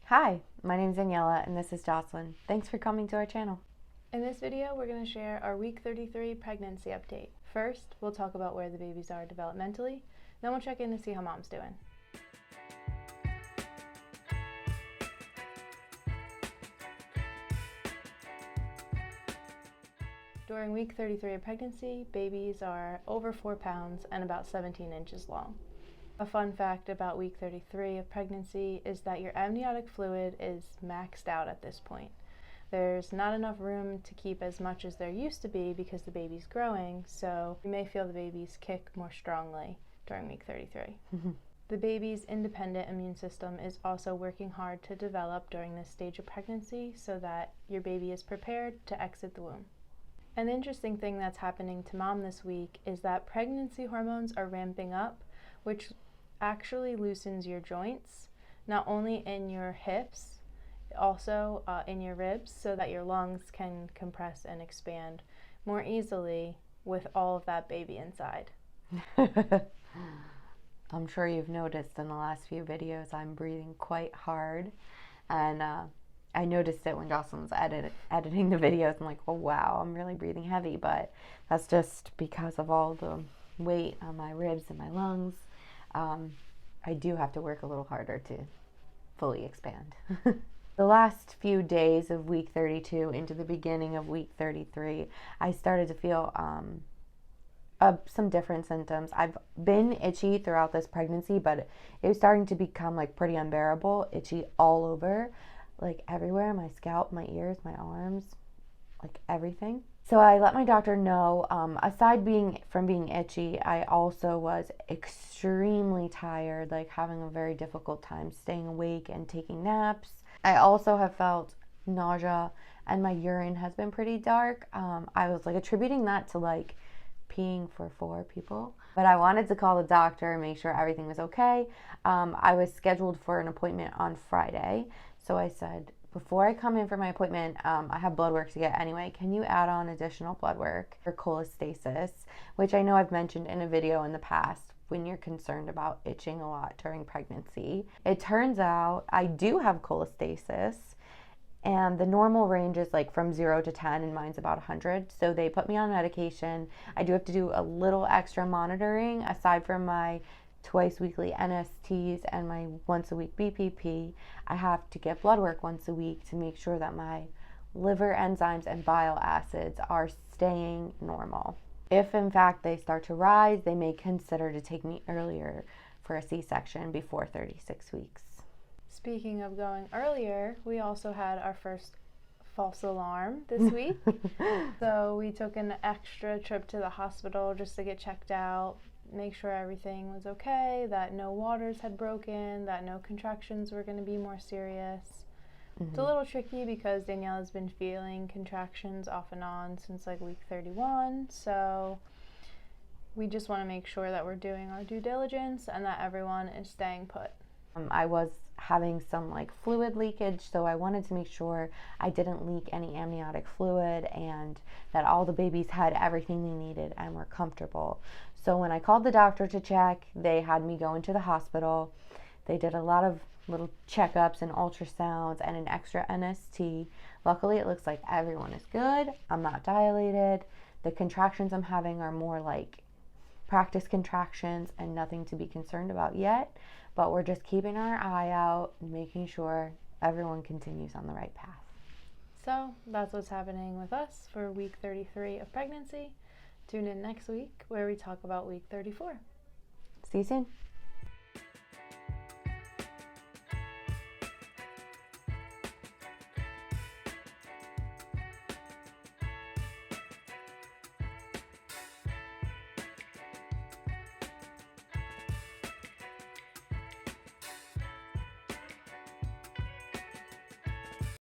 Hi, my name is Daniela and this is Jocelyn. Thanks for coming to our channel. In this video, we're going to share our week 33 pregnancy update. First, we'll talk about where the babies are developmentally, then we'll check in to see how mom's doing. During week 33 of pregnancy, babies are over 4 pounds and about 17 inches long. A fun fact about week 33 of pregnancy is that your amniotic fluid is maxed out at this point. There's not enough room to keep as much as there used to be because the baby's growing, so you may feel the baby's kick more strongly during week 33. The baby's independent immune system is also working hard to develop during this stage of pregnancy so that your baby is prepared to exit the womb. An interesting thing that's happening to mom this week is that pregnancy hormones are ramping up, which actually loosens your joints, not only in your hips, also in your ribs, so that your lungs can compress and expand more easily with all of that baby inside. I'm sure you've noticed in the last few videos I'm breathing quite hard, and I noticed it when Jocelyn was editing the videos. I'm like, oh wow, I'm really breathing heavy, but that's just because of all the weight on my ribs and my lungs. I do have to work a little harder to fully expand. The last few days of week 32 into the beginning of week 33, I started to feel some different symptoms. I've been itchy throughout this pregnancy, but it was starting to become like pretty unbearable, itchy all over, like everywhere, my scalp, my ears, my arms, like everything. So I let my doctor know, aside from being itchy, I also was extremely tired, like having a very difficult time staying awake and taking naps. I also have felt nausea and my urine has been pretty dark. I was like attributing that to like peeing for 4 people, but I wanted to call the doctor and make sure everything was okay. I was scheduled for an appointment on Friday, so I said, before I come in for my appointment, I have blood work to get anyway. Can you add on additional blood work for cholestasis, which I know I've mentioned in a video in the past when you're concerned about itching a lot during pregnancy. It turns out I do have cholestasis, and the normal range is like from 0 to 10, and mine's about 100. So they put me on medication. I do have to do a little extra monitoring aside from my twice weekly NSTs and my once a week BPP. I have to get blood work once a week to make sure that my liver enzymes and bile acids are staying normal. If in fact they start to rise, they may consider to take me earlier for a C-section before 36 weeks. Speaking of going earlier, we also had our first false alarm this week. So we took an extra trip to the hospital just to get checked out, make sure everything was okay, that no waters had broken, that no contractions were going to be more serious. It's a little tricky because Daniela's been feeling contractions off and on since like week 31, so we just want to make sure that we're doing our due diligence and that everyone is staying put. I was having some like fluid leakage, so I wanted to make sure I didn't leak any amniotic fluid and that all the babies had everything they needed and were comfortable. So when I called the doctor to check, they had me go into the hospital. They did a lot of little checkups and ultrasounds and an extra NST. Luckily, it looks like everyone is good. I'm not dilated. The contractions I'm having are more like practice contractions and nothing to be concerned about yet, but we're just keeping our eye out and making sure everyone continues on the right path. So that's what's happening with us for week 33 of pregnancy. Tune in next week where we talk about week 34. See you soon.